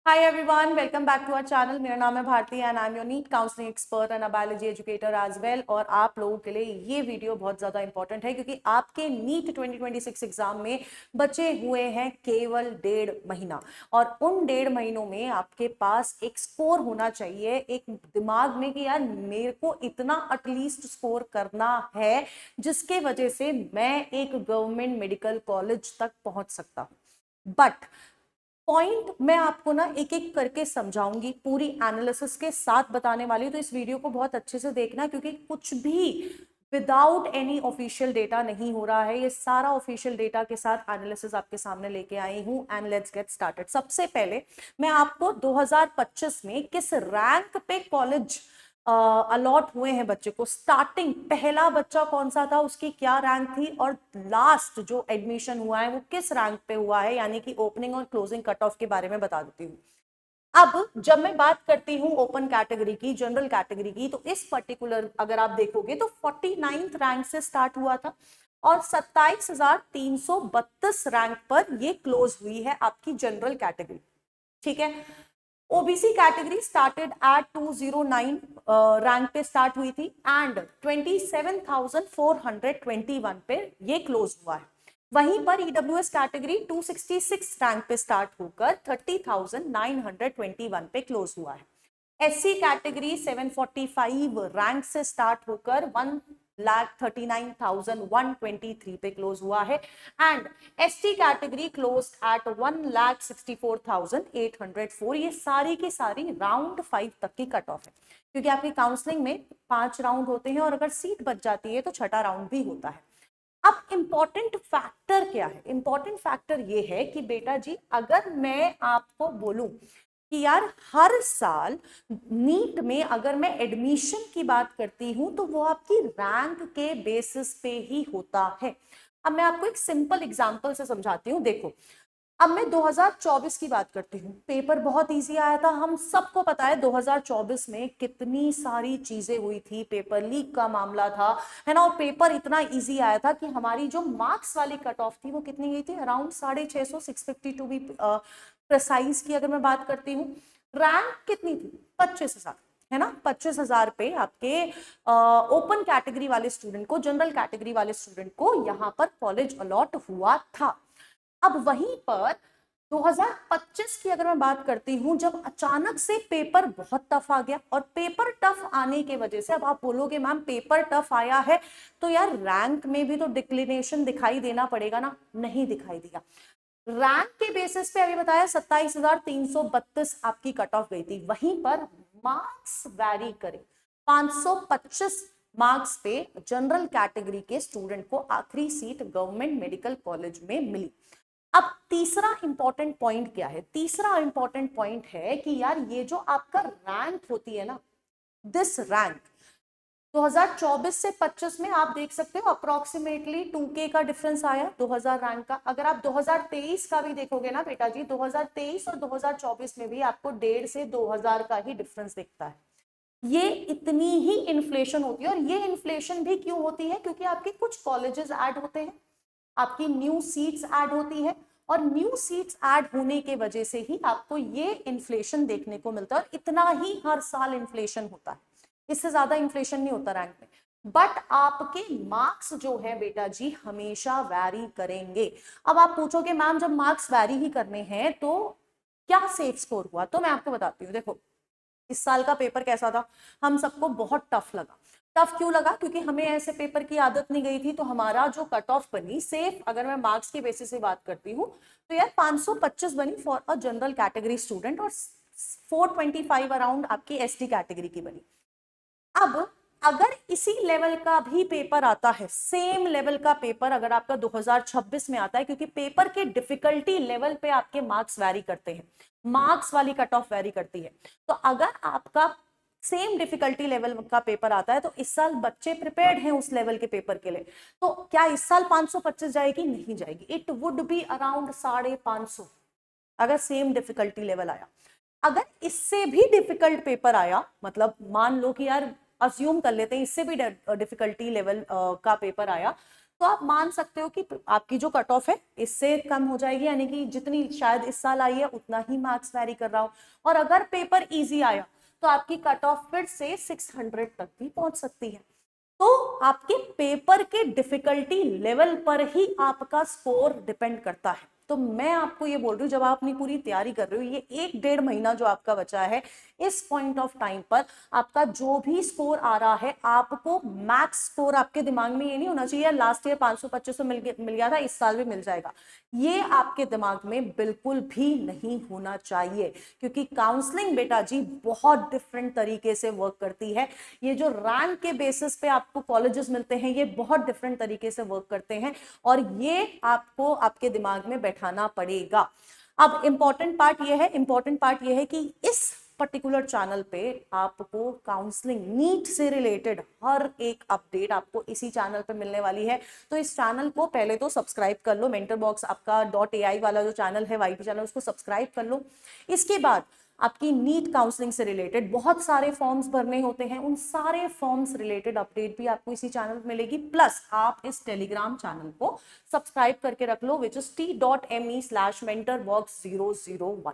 Hi everyone, welcome back to our channel. मेरा नाम है Bharti and I am your NEET counselling expert and a biology educator as well. और आप लोगों के लिए ये वीडियो बहुत ज़्यादा इंपॉर्टेंट है क्योंकि आपके नीट 2026 एग्जाम में बचे हुए हैं केवल 1.5 महीना। और उन 1.5 महीनों में आपके पास एक स्कोर होना चाहिए, एक दिमाग में कि यार मेरे को इतना एटलीस्ट स्कोर करना है जिसके वजह से मैं एक गवर्नमेंट मेडिकल कॉलेज तक पहुंच सकता हूं। बट पॉइंट मैं आपको ना एक एक करके समझाऊंगी, पूरी एनालिसिस के साथ बताने वाली हूं, तो इस वीडियो को बहुत अच्छे से देखना क्योंकि कुछ भी विदाउट एनी ऑफिशियल डेटा नहीं हो रहा है। ये सारा ऑफिशियल डेटा के साथ एनालिसिस आपके सामने लेके आई हूं एंड लेट्स गेट स्टार्टेड। सबसे पहले मैं आपको 2025 में किस रैंक पे कॉलेज अलॉट हुए हैं बच्चे को, स्टार्टिंग पहला बच्चा कौन सा था, उसकी क्या रैंक थी, और लास्ट जो एडमिशन हुआ है वो किस रैंक पे हुआ है, यानी कि ओपनिंग और क्लोजिंग कट ऑफ के बारे में बता देती हूँ। अब जब मैं बात करती हूँ ओपन कैटेगरी की, जनरल कैटेगरी की, तो इस पर्टिकुलर अगर आप देखोगे तो 49th रैंक से स्टार्ट हुआ था और 27,332 रैंक पर ये क्लोज हुई है आपकी जनरल कैटेगरी। ठीक है। OBC category started at 209 rank पे स्टार्ट हुई थी एंड 27,421 पे ये क्लोज हुआ है। वहीं पर ईडब्ल्यूएस कैटेगरी 266 रैंक पे स्टार्ट होकर 30,921 पे क्लोज हुआ है। एससी कैटेगरी 745 रैंक से स्टार्ट होकर 1,39,123 पे क्लोज हुआ है and ST category close eight 1,64,804। ये सारी की सारी राउंड 5 तक की कट ऑफ है क्योंकि आपकी काउंसलिंग में 5 राउंड होते हैं और अगर सीट बच जाती है तो छठा राउंड भी होता है। अब इंपॉर्टेंट फैक्टर क्या है? इंपॉर्टेंट फैक्टर ये है कि बेटा जी, अगर मैं आपको बोलूं कि यार हर साल नीट में अगर मैं एडमिशन की बात करती हूं तो वो आपकी रैंक के बेसिस पे ही होता है। अब मैं आपको एक सिंपल एग्जांपल से समझाती हूँ। देखो, अब मैं 2024 की बात करती हूँ। पेपर बहुत इजी आया था, हम सबको पता है 2024 में कितनी सारी चीजें हुई थी, पेपर लीक का मामला था, है ना। और पेपर इतना इजी आया था कि हमारी जो मार्क्स वाली कट ऑफ थी वो कितनी गई थी, अराउंड 650, 650 टू बी प्रिसाइज की अगर मैं बात करती हूँ। रैंक कितनी थी? 25,000, है ना। 25,000 पे आपके ओपन कैटेगरी वाले स्टूडेंट को, जनरल कैटेगरी वाले स्टूडेंट को यहाँ पर कॉलेज अलॉट हुआ था। अब वहीं पर 2025 की अगर मैं बात करती हूं, जब अचानक से पेपर बहुत टफ आ गया और पेपर टफ आने की वजह से, अब आप बोलोगे मैम पेपर टफ आया है तो यार रैंक में भी तो डिक्लिनेशन दिखाई देना पड़ेगा ना। नहीं दिखाई दिया। रैंक के बेसिस पे अभी बताया 27,332 आपकी कट ऑफ गई थी। वहीं पर मार्क्स वैरी करे, 525 मार्क्स पे जनरल कैटेगरी के स्टूडेंट को आखिरी सीट गवर्नमेंट मेडिकल कॉलेज में मिली। अब तीसरा इंपॉर्टेंट पॉइंट क्या है? तीसरा इंपॉर्टेंट पॉइंट है कि यार ये जो आपका रैंक होती है ना, दिस रैंक 2024 से 25 में आप देख सकते हो अप्रोक्सीमेटली 2K का डिफरेंस आया 2000 रैंक का। अगर आप 2023 का भी देखोगे ना बेटा जी, 2023 और 2024 में भी आपको 1.5 से 2,000 का ही डिफरेंस दिखता है। ये इतनी ही इन्फ्लेशन होती है। और ये इन्फ्लेशन भी क्यों होती है? क्योंकि आपके कुछ कॉलेजेस ऐड होते हैं, आपकी न्यू सीट्स ऐड होती है और न्यू सीट्स ऐड होने के वजह से ही आपको ये इन्फ्लेशन देखने को मिलता है। और इतना ही हर साल इन्फ्लेशन होता है, इससे ज्यादा इन्फ्लेशन नहीं होता रैंक में। बट आपके मार्क्स जो है बेटा जी हमेशा वैरी करेंगे। अब आप पूछोगे मैम जब मार्क्स वैरी ही करने हैं तो क्या सेफ स्कोर हुआ? तो मैं आपको बताती हूँ। देखो, इस साल का पेपर कैसा था? हम सबको बहुत टफ लगा। टफ क्यों लगा? क्योंकि हमें ऐसे पेपर की आदत नहीं गई थी। तो हमारा जो कट ऑफ बनी सेफ, अगर मैं मार्क्स के बेसिस से बात करती हूँ तो यार 525 बनी for a general category student और 425 अराउंड आपकी एसटी कैटेगरी की बनी। अब अगर इसी लेवल का भी पेपर आता है, सेम लेवल का पेपर अगर आपका 2026 में आता है, क्योंकि पेपर के डिफिकल्टी लेवल पे आपके मार्क्स वैरी करते हैं, मार्क्स वाली कट ऑफ वैरी करती है। तो अगर आपका सेम डिफिकल्टी लेवल का पेपर आता है तो इस साल बच्चे प्रिपेयर्ड हैं उस लेवल के पेपर के लिए, तो क्या इस साल 525 जाएगी? नहीं जाएगी। इट वुड बी अराउंड 550 अगर सेम डिफिकल्टी लेवल आया। अगर इससे भी डिफिकल्ट पेपर आया, मतलब मान लो कि यार अज्यूम कर लेते हैं इससे भी डिफिकल्टी लेवल का पेपर आया, तो आप मान सकते हो कि आपकी जो कट ऑफ है इससे कम हो जाएगी, यानी कि जितनी शायद इस साल आई है उतना ही मार्क्स वैरी कर रहा हो। और अगर पेपर इजी आया तो आपकी कट ऑफ फिर से 600 तक भी पहुंच सकती है। तो आपके पेपर के डिफिकल्टी लेवल पर ही आपका स्कोर डिपेंड करता है। तो मैं आपको ये बोल रही हूँ, जब आप अपनी पूरी तैयारी कर रहे हो, ये 1-1.5 महीना जो आपका बचा है, इस पॉइंट ऑफ टाइम पर आपका जो भी स्कोर आ रहा है, आपको मैक्स स्कोर, आपके दिमाग में ये नहीं होना चाहिए लास्ट ईयर 500-2500 मिल गया था, इस साल भी मिल जाएगा। ये आपके दिमाग में बिल्कुल भी नहीं होना चाहिए, क्योंकि काउंसलिंग बेटा जी बहुत डिफरेंट तरीके से वर्क करती है। ये जो रैंक के बेसिस पे आपको कॉलेजेस मिलते हैं, ये बहुत डिफरेंट तरीके से वर्क करते हैं, और ये आपको आपके दिमाग में बैठाना पड़ेगा। अब इंपॉर्टेंट पार्ट ये है कि इस पर्टिकुलर चैनल पे आपको काउंसलिंग नीट से रिलेटेड हर एक अपडेट आपको इसी चैनल पे मिलने वाली है। तो इस चैनल को पहले तो सब्सक्राइब कर लो, मेंटर बॉक्स आपका .ai वाला जो चैनल है, वाईटी चैनल, उसको सब्सक्राइब कर लो। इसके बाद आपकी नीट काउंसलिंग से रिलेटेड बहुत सारे फॉर्म्स भरने होते हैं, उन सारे फॉर्म्स रिलेटेड अपडेट भी आपको इसी चैनल में मिलेगी। प्लस आप इस टेलीग्राम चैनल को सब्सक्राइब करके रख लो, विच इज t.me/mentorbox001।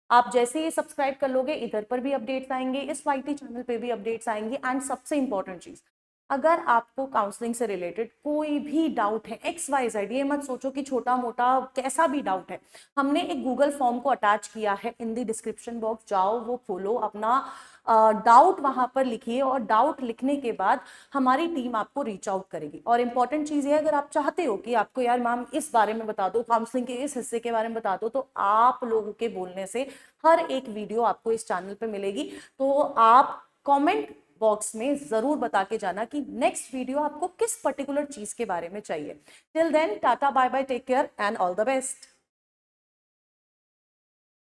आप जैसे ही सब्सक्राइब कर लोगे, इधर पर भी अपडेट्स आएंगे, इस वाईटी चैनल पे भी अपडेट्स आएंगे। एंड सबसे इंपॉर्टेंट चीज, अगर आपको काउंसलिंग से रिलेटेड कोई भी डाउट है, XYZ, ये मत सोचो कि छोटा मोटा कैसा भी डाउट है, हमने एक गूगल फॉर्म को अटैच किया है इन द डिस्क्रिप्शन बॉक्स, जाओ वो खोलो, अपना डाउट वहां पर लिखिए, और डाउट लिखने के बाद हमारी टीम आपको रीच आउट करेगी। और इंपॉर्टेंट चीज है, अगर आप चाहते हो कि आपको यार मैम इस बारे में बता दो, काउंसलिंग के इस हिस्से के बारे में बता दो, तो आप लोगों के बोलने से हर एक वीडियो आपको इस चैनल पे मिलेगी। तो आप कमेंट बॉक्स में जरूर बता के जाना कि नेक्स्ट वीडियो आपको किस पर्टिकुलर चीज के बारे में चाहिए। Till then, tata bye bye, take care and all the best.